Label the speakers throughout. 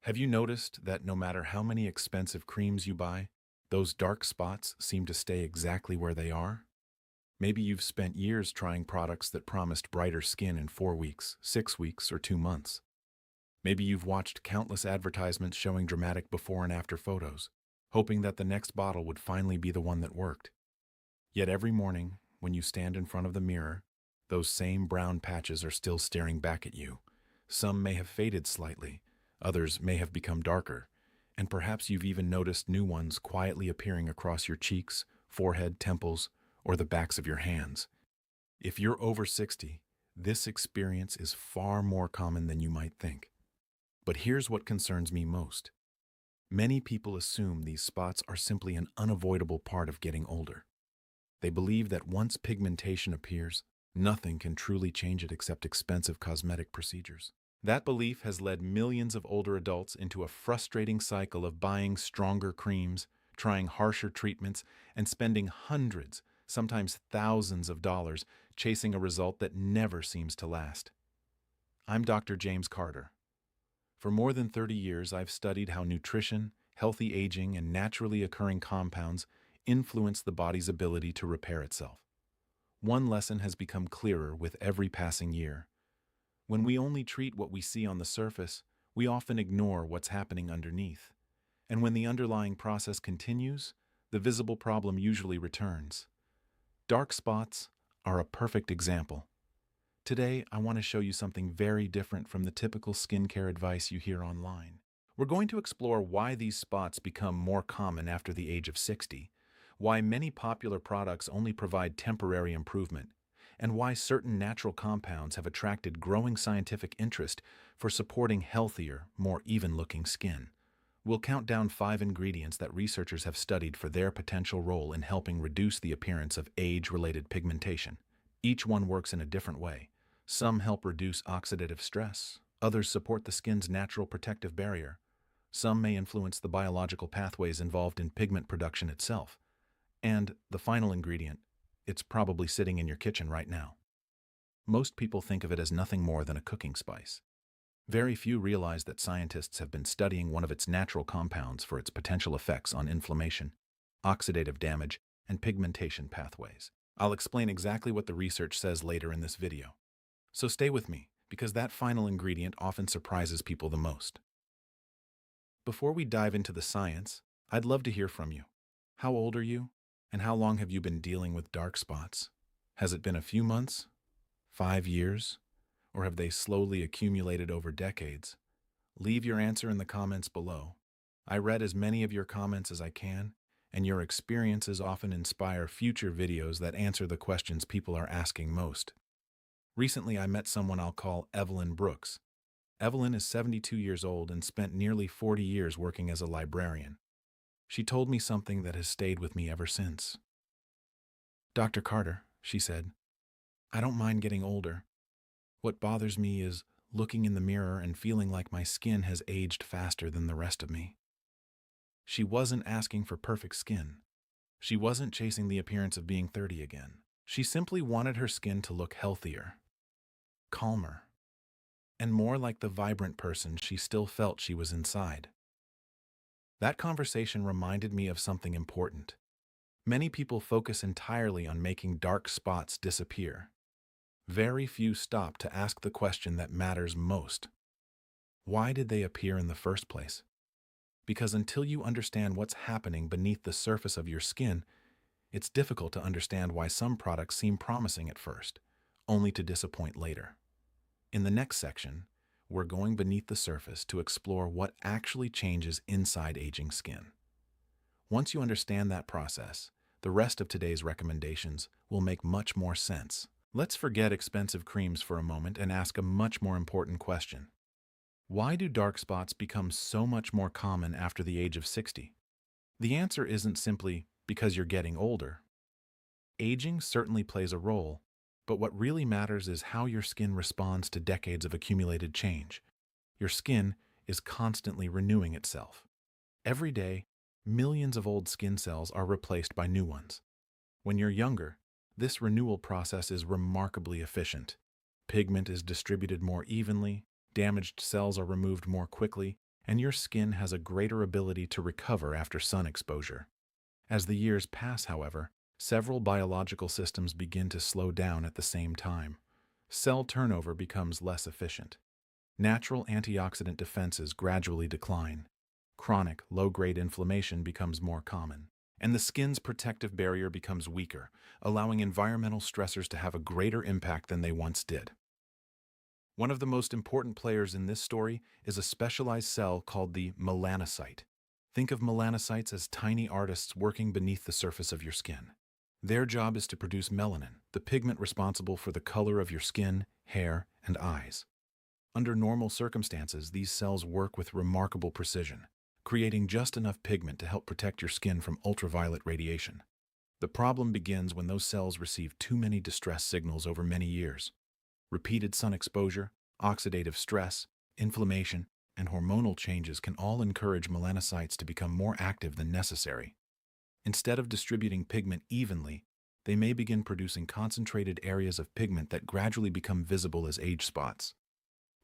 Speaker 1: Have you noticed that no matter how many expensive creams you buy, those dark spots seem to stay exactly where they are? Maybe you've spent years trying products that promised brighter skin in 4 weeks, 6 weeks, or 2 months. Maybe you've watched countless advertisements showing dramatic before and after photos, hoping that the next bottle would finally be the one that worked. Yet every morning, when you stand in front of the mirror, those same brown patches are still staring back at you. Some may have faded slightly, others may have become darker, and perhaps you've even noticed new ones quietly appearing across your cheeks, forehead, temples, or the backs of your hands. If you're over 60, this experience is far more common than you might think. But here's what concerns me most. Many people assume these spots are simply an unavoidable part of getting older. They believe that once pigmentation appears, nothing can truly change it except expensive cosmetic procedures. That belief has led millions of older adults into a frustrating cycle of buying stronger creams, trying harsher treatments, and spending hundreds, sometimes thousands of dollars chasing a result that never seems to last. I'm Dr. James Carter. For more than 30 years, I've studied how nutrition, healthy aging, and naturally occurring compounds influence the body's ability to repair itself. One lesson has become clearer with every passing year. When we only treat what we see on the surface, we often ignore what's happening underneath. And when the underlying process continues, the visible problem usually returns. Dark spots are a perfect example. Today, I want to show you something very different from the typical skincare advice you hear online. We're going to explore why these spots become more common after the age of 60, why many popular products only provide temporary improvement, and why certain natural compounds have attracted growing scientific interest for supporting healthier, more even-looking skin. We'll count down 5 ingredients that researchers have studied for their potential role in helping reduce the appearance of age-related pigmentation. Each one works in a different way. Some help reduce oxidative stress, others support the skin's natural protective barrier. Some may influence the biological pathways involved in pigment production itself. And the final ingredient, it's probably sitting in your kitchen right now. Most people think of it as nothing more than a cooking spice. Very few realize that scientists have been studying one of its natural compounds for its potential effects on inflammation, oxidative damage, and pigmentation pathways. I'll explain exactly what the research says later in this video. So stay with me, because that final ingredient often surprises people the most. Before we dive into the science, I'd love to hear from you. How old are you? And how long have you been dealing with dark spots? Has it been a few months? 5 years? Or have they slowly accumulated over decades? Leave your answer in the comments below. I read as many of your comments as I can, and your experiences often inspire future videos that answer the questions people are asking most. Recently, I met someone I'll call Evelyn Brooks. Evelyn is 72 years old and spent nearly 40 years working as a librarian. She told me something that has stayed with me ever since. "Dr. Carter," she said, "I don't mind getting older. What bothers me is looking in the mirror and feeling like my skin has aged faster than the rest of me." She wasn't asking for perfect skin. She wasn't chasing the appearance of being 30 again. She simply wanted her skin to look healthier, calmer, and more like the vibrant person she still felt she was inside. That conversation reminded me of something important. Many people focus entirely on making dark spots disappear. Very few stop to ask the question that matters most. Why did they appear in the first place? Because until you understand what's happening beneath the surface of your skin, it's difficult to understand why some products seem promising at first, only to disappoint later. In the next section, we're going beneath the surface to explore what actually changes inside aging skin. Once you understand that process, the rest of today's recommendations will make much more sense. Let's forget expensive creams for a moment and ask a much more important question. Why do dark spots become so much more common after the age of 60? The answer isn't simply because you're getting older. Aging certainly plays a role, but what really matters is how your skin responds to decades of accumulated change. Your skin is constantly renewing itself. Every day, millions of old skin cells are replaced by new ones. When you're younger, this renewal process is remarkably efficient. Pigment is distributed more evenly, damaged cells are removed more quickly, and your skin has a greater ability to recover after sun exposure. As the years pass, however, several biological systems begin to slow down at the same time. Cell turnover becomes less efficient. Natural antioxidant defenses gradually decline. Chronic, low-grade inflammation becomes more common. And the skin's protective barrier becomes weaker, allowing environmental stressors to have a greater impact than they once did. One of the most important players in this story is a specialized cell called the melanocyte. Think of melanocytes as tiny artists working beneath the surface of your skin. Their job is to produce melanin, the pigment responsible for the color of your skin, hair, and eyes. Under normal circumstances, these cells work with remarkable precision, creating just enough pigment to help protect your skin from ultraviolet radiation. The problem begins when those cells receive too many distress signals over many years. Repeated sun exposure, oxidative stress, inflammation, and hormonal changes can all encourage melanocytes to become more active than necessary. Instead of distributing pigment evenly, they may begin producing concentrated areas of pigment that gradually become visible as age spots.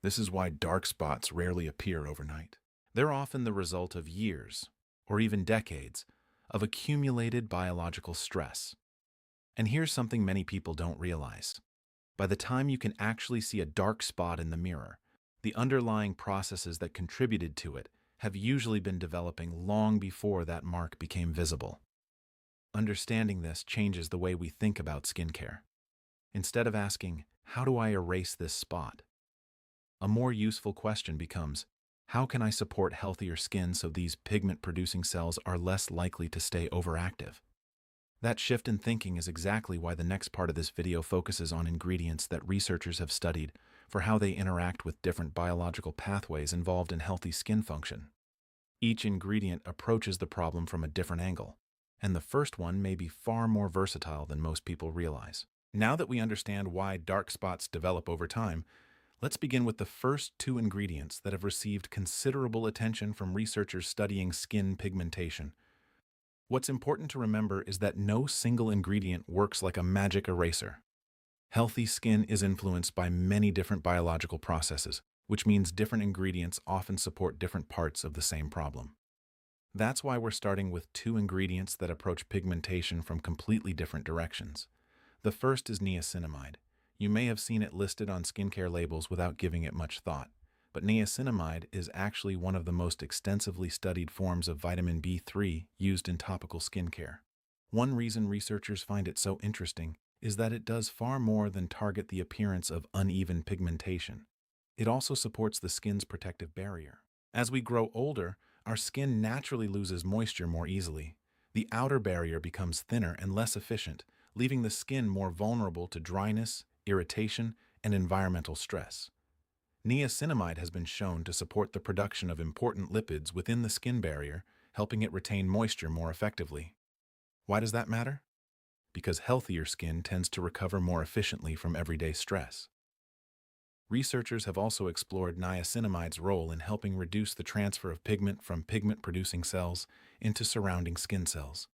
Speaker 1: This is why dark spots rarely appear overnight. They're often the result of years, or even decades, of accumulated biological stress. And here's something many people don't realize. By the time you can actually see a dark spot in the mirror, the underlying processes that contributed to it have usually been developing long before that mark became visible. Understanding this changes the way we think about skincare. Instead of asking, "How do I erase this spot?" a more useful question becomes, how can I support healthier skin so these pigment-producing cells are less likely to stay overactive? That shift in thinking is exactly why the next part of this video focuses on ingredients that researchers have studied for how they interact with different biological pathways involved in healthy skin function. Each ingredient approaches the problem from a different angle, and the first one may be far more versatile than most people realize. Now that we understand why dark spots develop over time, let's begin with the first two ingredients that have received considerable attention from researchers studying skin pigmentation. What's important to remember is that no single ingredient works like a magic eraser. Healthy skin is influenced by many different biological processes, which means different ingredients often support different parts of the same problem. That's why we're starting with two ingredients that approach pigmentation from completely different directions. The first is niacinamide. You may have seen it listed on skincare labels without giving it much thought, but niacinamide is actually one of the most extensively studied forms of vitamin B3 used in topical skincare. One reason researchers find it so interesting is that it does far more than target the appearance of uneven pigmentation. It also supports the skin's protective barrier. As we grow older, our skin naturally loses moisture more easily. The outer barrier becomes thinner and less efficient, leaving the skin more vulnerable to dryness, irritation, and environmental stress. Niacinamide has been shown to support the production of important lipids within the skin barrier, helping it retain moisture more effectively. Why does that matter? Because healthier skin tends to recover more efficiently from everyday stress. Researchers have also explored niacinamide's role in helping reduce the transfer of pigment from pigment-producing cells into surrounding skin cells.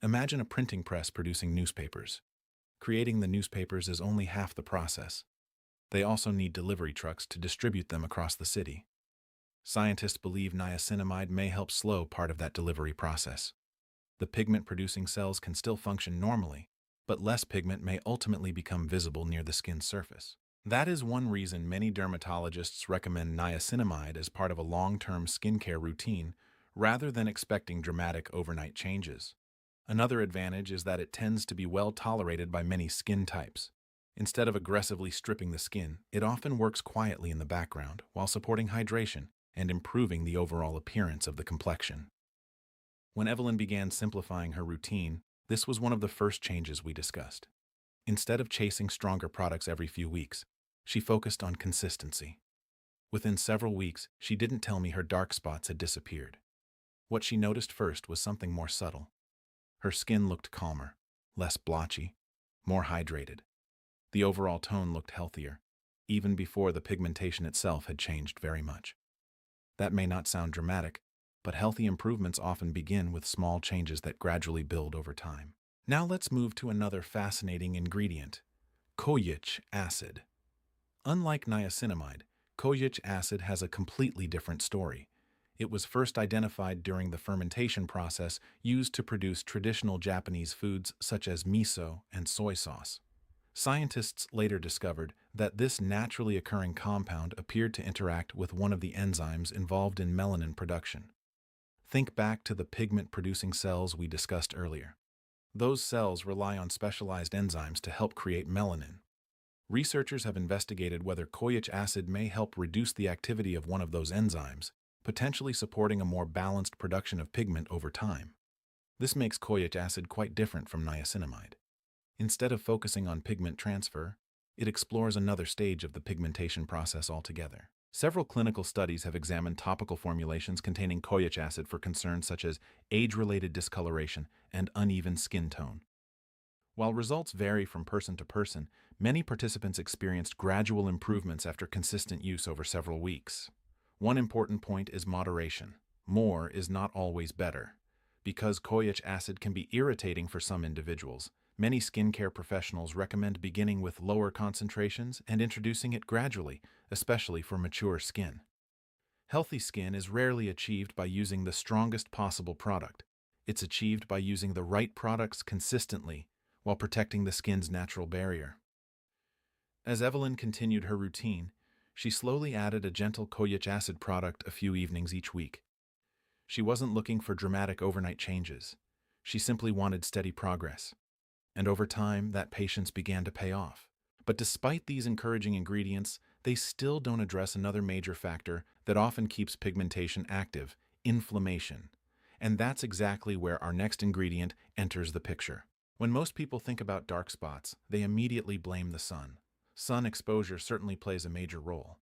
Speaker 1: Imagine a printing press producing newspapers. Creating the newspapers is only half the process. They also need delivery trucks to distribute them across the city. Scientists believe niacinamide may help slow part of that delivery process. The pigment-producing cells can still function normally, but less pigment may ultimately become visible near the skin's surface. That is one reason many dermatologists recommend niacinamide as part of a long-term skincare routine rather than expecting dramatic overnight changes. Another advantage is that it tends to be well tolerated by many skin types. Instead of aggressively stripping the skin, it often works quietly in the background while supporting hydration and improving the overall appearance of the complexion. When Evelyn began simplifying her routine, this was one of the first changes we discussed. Instead of chasing stronger products every few weeks, she focused on consistency. Within several weeks, she didn't tell me her dark spots had disappeared. What she noticed first was something more subtle. Her skin looked calmer, less blotchy, more hydrated. The overall tone looked healthier, even before the pigmentation itself had changed very much. That may not sound dramatic, but healthy improvements often begin with small changes that gradually build over time. Now let's move to another fascinating ingredient, kojic acid. Unlike niacinamide, kojic acid has a completely different story. It was first identified during the fermentation process used to produce traditional Japanese foods such as miso and soy sauce. Scientists later discovered that this naturally occurring compound appeared to interact with one of the enzymes involved in melanin production. Think back to the pigment-producing cells we discussed earlier. Those cells rely on specialized enzymes to help create melanin. Researchers have investigated whether kojic acid may help reduce the activity of one of those enzymes, potentially supporting a more balanced production of pigment over time. This makes kojic acid quite different from niacinamide. Instead of focusing on pigment transfer, it explores another stage of the pigmentation process altogether. Several clinical studies have examined topical formulations containing kojic acid for concerns such as age-related discoloration and uneven skin tone. While results vary from person to person, many participants experienced gradual improvements after consistent use over several weeks. One important point is moderation. More is not always better. Because kojic acid can be irritating for some individuals, many skincare professionals recommend beginning with lower concentrations and introducing it gradually, especially for mature skin. Healthy skin is rarely achieved by using the strongest possible product. It's achieved by using the right products consistently while protecting the skin's natural barrier. As Evelyn continued her routine, she slowly added a gentle kojic acid product a few evenings each week. She wasn't looking for dramatic overnight changes. She simply wanted steady progress. And over time, that patience began to pay off. But despite these encouraging ingredients, they still don't address another major factor that often keeps pigmentation active: inflammation. And that's exactly where our next ingredient enters the picture. When most people think about dark spots, they immediately blame the sun. Sun exposure certainly plays a major role.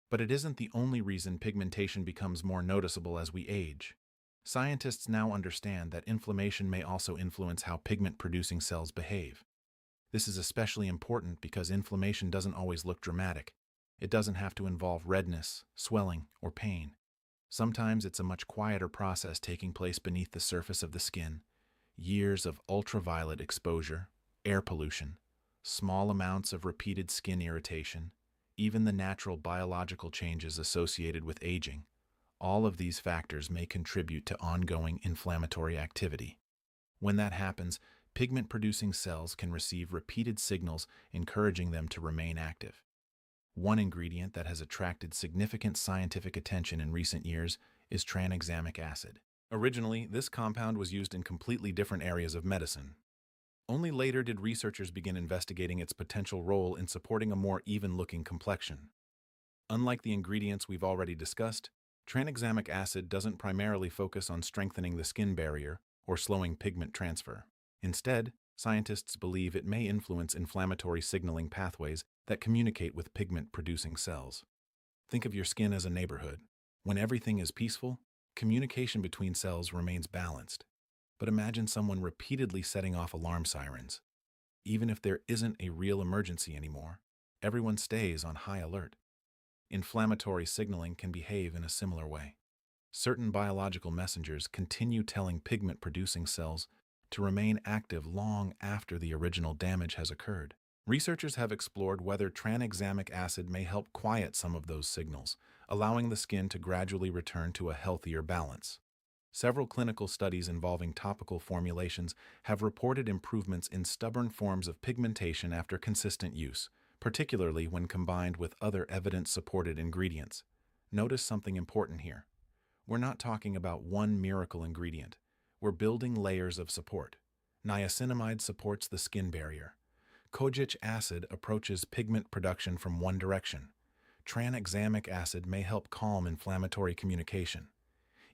Speaker 1: But it isn't the only reason pigmentation becomes more noticeable as we age. Scientists now understand that inflammation may also influence how pigment-producing cells behave. This is especially important because inflammation doesn't always look dramatic. It doesn't have to involve redness, swelling, or pain. Sometimes it's a much quieter process taking place beneath the surface of the skin. Years of ultraviolet exposure, air pollution, small amounts of repeated skin irritation, even the natural biological changes associated with aging. All of these factors may contribute to ongoing inflammatory activity. When that happens, pigment-producing cells can receive repeated signals encouraging them to remain active. One ingredient that has attracted significant scientific attention in recent years is tranexamic acid. Originally, this compound was used in completely different areas of medicine. Only later did researchers begin investigating its potential role in supporting a more even-looking complexion. Unlike the ingredients we've already discussed, tranexamic acid doesn't primarily focus on strengthening the skin barrier or slowing pigment transfer. Instead, scientists believe it may influence inflammatory signaling pathways that communicate with pigment-producing cells. Think of your skin as a neighborhood. When everything is peaceful, communication between cells remains balanced. But imagine someone repeatedly setting off alarm sirens. Even if there isn't a real emergency anymore, everyone stays on high alert. Inflammatory signaling can behave in a similar way. Certain biological messengers continue telling pigment-producing cells to remain active long after the original damage has occurred. Researchers have explored whether tranexamic acid may help quiet some of those signals, allowing the skin to gradually return to a healthier balance. Several clinical studies involving topical formulations have reported improvements in stubborn forms of pigmentation after consistent use, particularly when combined with other evidence-supported ingredients. Notice something important here. We're not talking about one miracle ingredient. We're building layers of support. Niacinamide supports the skin barrier. Kojic acid approaches pigment production from one direction. Tranexamic acid may help calm inflammatory communication.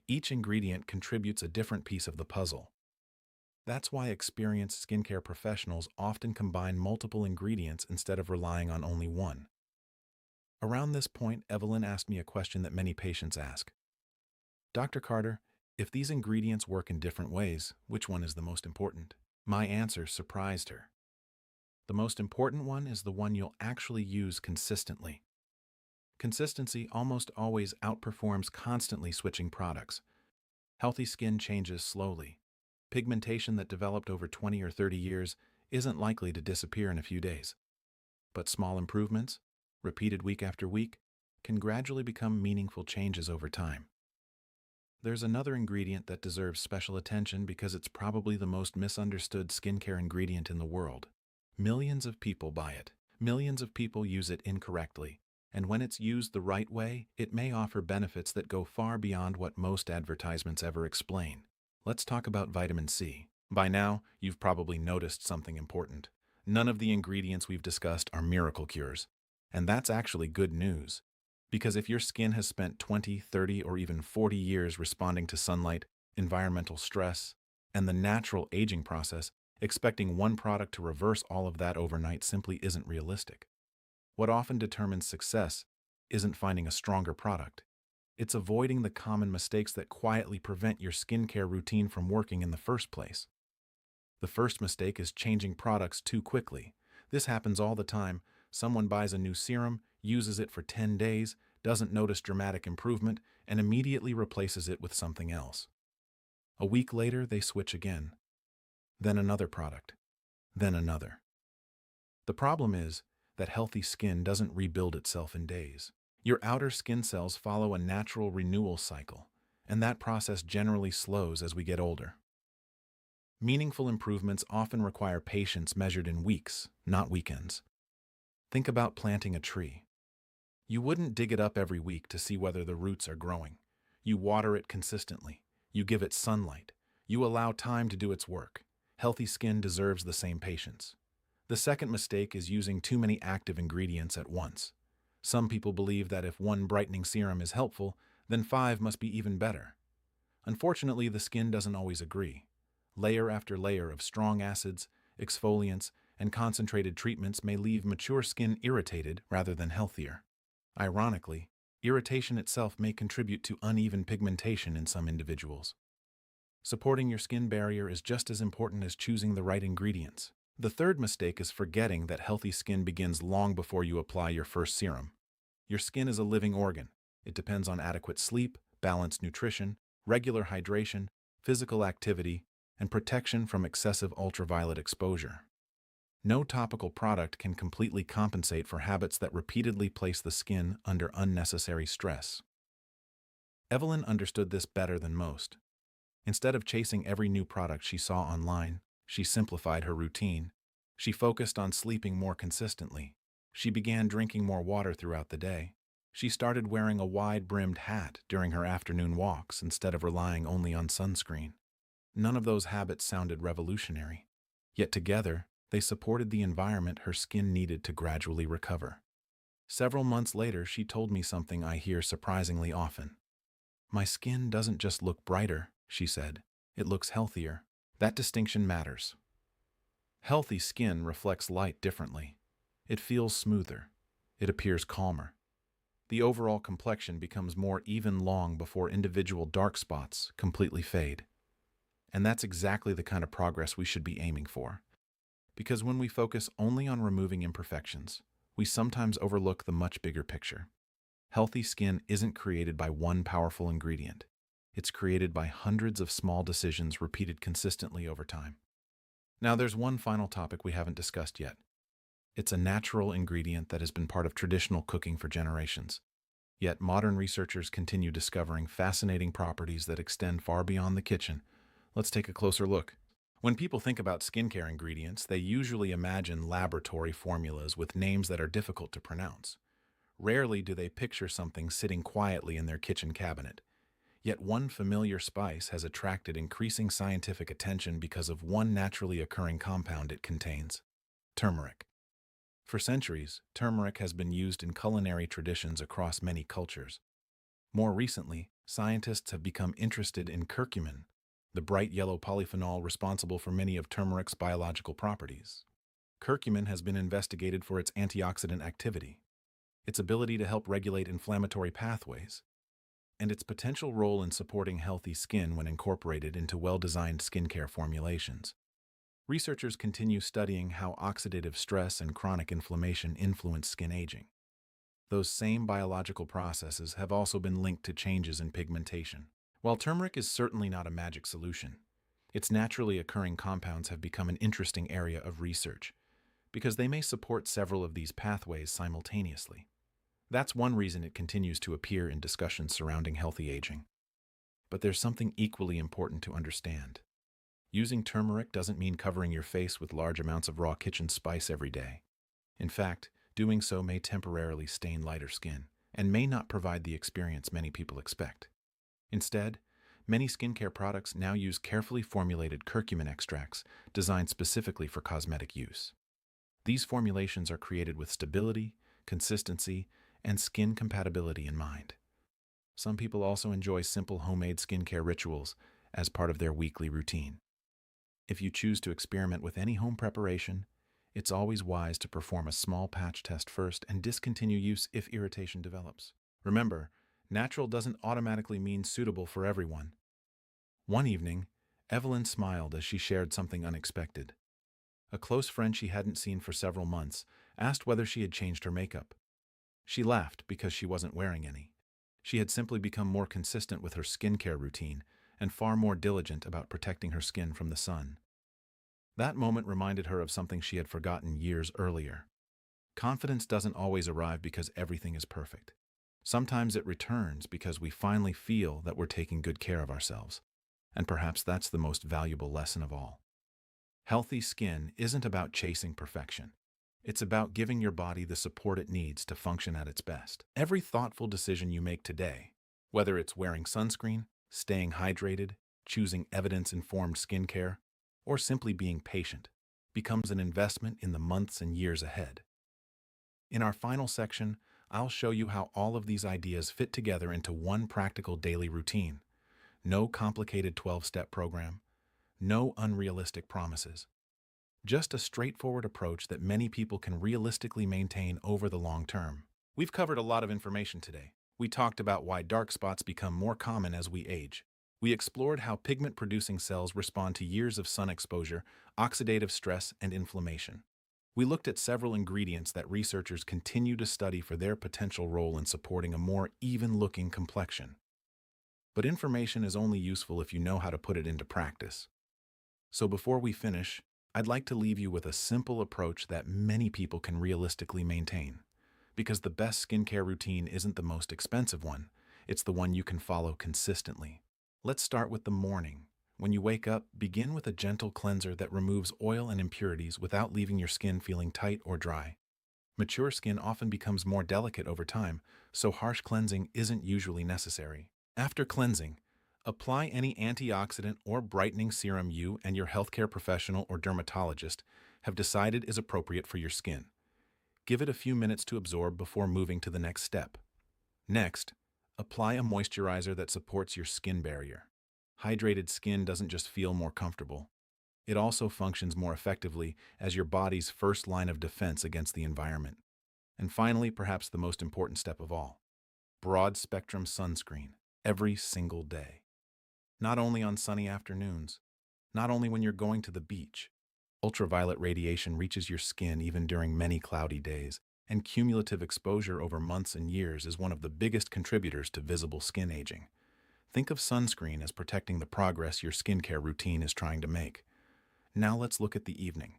Speaker 1: Each ingredient contributes a different piece of the puzzle. That's why experienced skincare professionals often combine multiple ingredients instead of relying on only one. Around this point, Evelyn asked me a question that many patients ask. Dr. Carter, if these ingredients work in different ways, which one is the most important? My answer surprised her. The most important one is the one you'll actually use consistently. Consistency almost always outperforms constantly switching products. Healthy skin changes slowly. Pigmentation that developed over 20 or 30 years isn't likely to disappear in a few days. But small improvements, repeated week after week, can gradually become meaningful changes over time. there's another ingredient that deserves special attention because it's probably the most misunderstood skincare ingredient in the world. Millions of people buy it. Millions of people use it incorrectly. And when it's used the right way, it may offer benefits that go far beyond what most advertisements ever explain. Let's talk about vitamin C. By now, you've probably noticed something important. None of the ingredients we've discussed are miracle cures. And that's actually good news. Because if your skin has spent 20, 30, or even 40 years responding to sunlight, environmental stress, and the natural aging process, expecting one product to reverse all of that overnight simply isn't realistic. What often determines success isn't finding a stronger product. It's avoiding the common mistakes that quietly prevent your skincare routine from working in the first place. The first mistake is changing products too quickly. This happens all the time. Someone buys a new serum, uses it for 10 days, doesn't notice dramatic improvement, and immediately replaces it with something else. A week later, they switch again. Then another product. Then another. The problem is that healthy skin doesn't rebuild itself in days. Your outer skin cells follow a natural renewal cycle, and that process generally slows as we get older. Meaningful improvements often require patience measured in weeks, not weekends. Think about planting a tree. You wouldn't dig it up every week to see whether the roots are growing. You water it consistently. You give it sunlight. You allow time to do its work. Healthy skin deserves the same patience. The second mistake is using too many active ingredients at once. Some people believe that if one brightening serum is helpful, then 5 must be even better. Unfortunately, the skin doesn't always agree. Layer after layer of strong acids, exfoliants, and concentrated treatments may leave mature skin irritated rather than healthier. Ironically, irritation itself may contribute to uneven pigmentation in some individuals. Supporting your skin barrier is just as important as choosing the right ingredients. The third mistake is forgetting that healthy skin begins long before you apply your first serum. Your skin is a living organ. It depends on adequate sleep, balanced nutrition, regular hydration, physical activity, and protection from excessive ultraviolet exposure. No topical product can completely compensate for habits that repeatedly place the skin under unnecessary stress. Evelyn understood this better than most. Instead of chasing every new product she saw online, she simplified her routine. She focused on sleeping more consistently. She began drinking more water throughout the day. She started wearing a wide-brimmed hat during her afternoon walks instead of relying only on sunscreen. None of those habits sounded revolutionary. Yet together, they supported the environment her skin needed to gradually recover. Several months later, she told me something I hear surprisingly often. "My skin doesn't just look brighter," she said. "It looks healthier." That distinction matters. Healthy skin reflects light differently. It feels smoother. It appears calmer. The overall complexion becomes more even long before individual dark spots completely fade. And that's exactly the kind of progress we should be aiming for. Because when we focus only on removing imperfections, we sometimes overlook the much bigger picture. Healthy skin isn't created by one powerful ingredient. It's created by hundreds of small decisions repeated consistently over time. Now, there's one final topic we haven't discussed yet. It's a natural ingredient that has been part of traditional cooking for generations. Yet modern researchers continue discovering fascinating properties that extend far beyond the kitchen. Let's take a closer look. When people think about skincare ingredients, they usually imagine laboratory formulas with names that are difficult to pronounce. Rarely do they picture something sitting quietly in their kitchen cabinet. Yet one familiar spice has attracted increasing scientific attention because of one naturally occurring compound it contains: turmeric. For centuries, turmeric has been used in culinary traditions across many cultures. More recently, scientists have become interested in curcumin, the bright yellow polyphenol responsible for many of turmeric's biological properties. Curcumin has been investigated for its antioxidant activity, its ability to help regulate inflammatory pathways, and its potential role in supporting healthy skin when incorporated into well-designed skincare formulations. Researchers continue studying how oxidative stress and chronic inflammation influence skin aging. Those same biological processes have also been linked to changes in pigmentation. While turmeric is certainly not a magic solution, its naturally occurring compounds have become an interesting area of research because they may support several of these pathways simultaneously. That's one reason it continues to appear in discussions surrounding healthy aging. But there's something equally important to understand. Using turmeric doesn't mean covering your face with large amounts of raw kitchen spice every day. In fact, doing so may temporarily stain lighter skin and may not provide the experience many people expect. Instead, many skincare products now use carefully formulated curcumin extracts designed specifically for cosmetic use. These formulations are created with stability, consistency, and skin compatibility in mind. Some people also enjoy simple homemade skincare rituals as part of their weekly routine. If you choose to experiment with any home preparation, it's always wise to perform a small patch test first and discontinue use if irritation develops. Remember, natural doesn't automatically mean suitable for everyone. One evening, Evelyn smiled as she shared something unexpected. A close friend she hadn't seen for several months asked whether she had changed her makeup. She laughed because she wasn't wearing any. She had simply become more consistent with her skincare routine and far more diligent about protecting her skin from the sun. That moment reminded her of something she had forgotten years earlier. Confidence doesn't always arrive because everything is perfect. Sometimes it returns because we finally feel that we're taking good care of ourselves. And perhaps that's the most valuable lesson of all. Healthy skin isn't about chasing perfection. It's about giving your body the support it needs to function at its best. Every thoughtful decision you make today, whether it's wearing sunscreen, staying hydrated, choosing evidence-informed skincare, or simply being patient, becomes an investment in the months and years ahead. In our final section, I'll show you how all of these ideas fit together into one practical daily routine. No complicated 12-step program, no unrealistic promises. Just a straightforward approach that many people can realistically maintain over the long term. We've covered a lot of information today. We talked about why dark spots become more common as we age. We explored how pigment-producing cells respond to years of sun exposure, oxidative stress, and inflammation. We looked at several ingredients that researchers continue to study for their potential role in supporting a more even-looking complexion. But information is only useful if you know how to put it into practice. So before we finish, I'd like to leave you with a simple approach that many people can realistically maintain. Because the best skincare routine isn't the most expensive one, it's the one you can follow consistently. Let's start with the morning. When you wake up, begin with a gentle cleanser that removes oil and impurities without leaving your skin feeling tight or dry. Mature skin often becomes more delicate over time, so harsh cleansing isn't usually necessary. After cleansing, apply any antioxidant or brightening serum you and your healthcare professional or dermatologist have decided is appropriate for your skin. Give it a few minutes to absorb before moving to the next step. Next, apply a moisturizer that supports your skin barrier. Hydrated skin doesn't just feel more comfortable. It also functions more effectively as your body's first line of defense against the environment. And finally, perhaps the most important step of all, broad-spectrum sunscreen every single day. Not only on sunny afternoons, not only when you're going to the beach. Ultraviolet radiation reaches your skin even during many cloudy days, and cumulative exposure over months and years is one of the biggest contributors to visible skin aging. Think of sunscreen as protecting the progress your skincare routine is trying to make. Now let's look at the evening.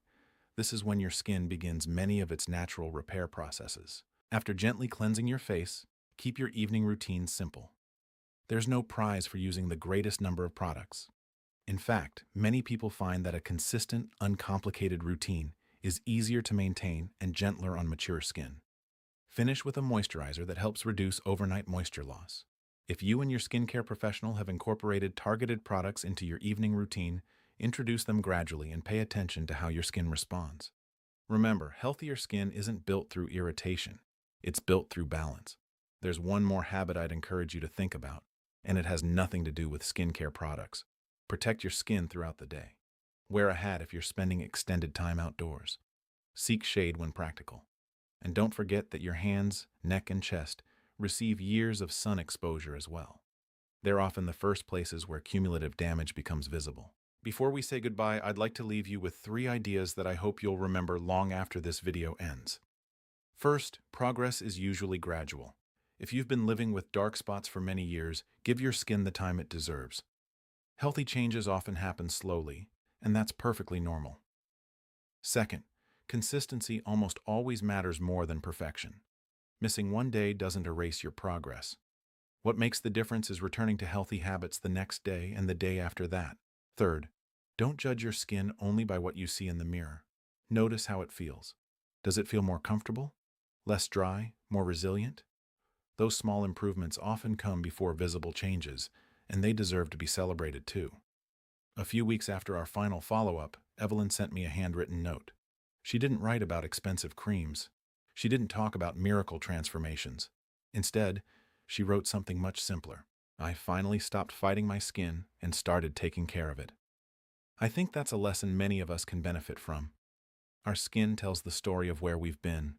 Speaker 1: This is when your skin begins many of its natural repair processes. After gently cleansing your face, keep your evening routine simple. There's no prize for using the greatest number of products. In fact, many people find that a consistent, uncomplicated routine is easier to maintain and gentler on mature skin. Finish with a moisturizer that helps reduce overnight moisture loss. If you and your skincare professional have incorporated targeted products into your evening routine, introduce them gradually and pay attention to how your skin responds. Remember, healthier skin isn't built through irritation. It's built through balance. There's one more habit I'd encourage you to think about, and it has nothing to do with skincare products. Protect your skin throughout the day. Wear a hat if you're spending extended time outdoors. Seek shade when practical. And don't forget that your hands, neck, and chest receive years of sun exposure as well. They're often the first places where cumulative damage becomes visible. Before we say goodbye, I'd like to leave you with 3 ideas that I hope you'll remember long after this video ends. First, progress is usually gradual. If you've been living with dark spots for many years, give your skin the time it deserves. Healthy changes often happen slowly, and that's perfectly normal. Second, consistency almost always matters more than perfection. Missing one day doesn't erase your progress. What makes the difference is returning to healthy habits the next day and the day after that. Third, don't judge your skin only by what you see in the mirror. Notice how it feels. Does it feel more comfortable? Less dry? More resilient? Those small improvements often come before visible changes, and they deserve to be celebrated too. A few weeks after our final follow-up, Evelyn sent me a handwritten note. She didn't write about expensive creams. She didn't talk about miracle transformations. Instead, she wrote something much simpler. I finally stopped fighting my skin and started taking care of it. I think that's a lesson many of us can benefit from. Our skin tells the story of where we've been.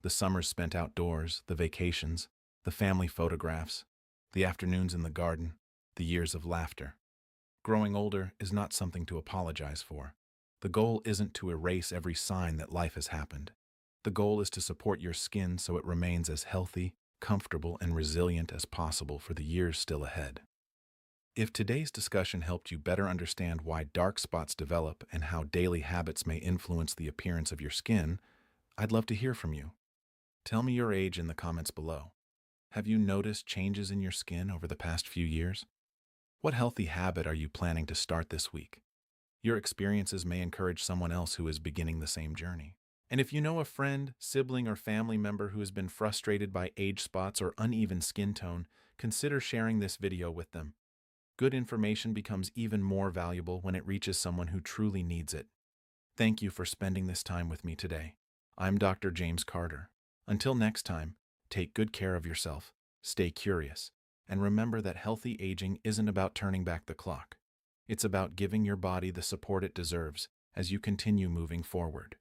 Speaker 1: The summers spent outdoors, the vacations, the family photographs, the afternoons in the garden, the years of laughter. Growing older is not something to apologize for. The goal isn't to erase every sign that life has happened. The goal is to support your skin so it remains as healthy, comfortable, and resilient as possible for the years still ahead. If today's discussion helped you better understand why dark spots develop and how daily habits may influence the appearance of your skin, I'd love to hear from you. Tell me your age in the comments below. Have you noticed changes in your skin over the past few years? What healthy habit are you planning to start this week? Your experiences may encourage someone else who is beginning the same journey. And if you know a friend, sibling, or family member who has been frustrated by age spots or uneven skin tone, consider sharing this video with them. Good information becomes even more valuable when it reaches someone who truly needs it. Thank you for spending this time with me today. I'm Dr. James Carter. Until next time, take good care of yourself, stay curious, and remember that healthy aging isn't about turning back the clock. It's about giving your body the support it deserves as you continue moving forward.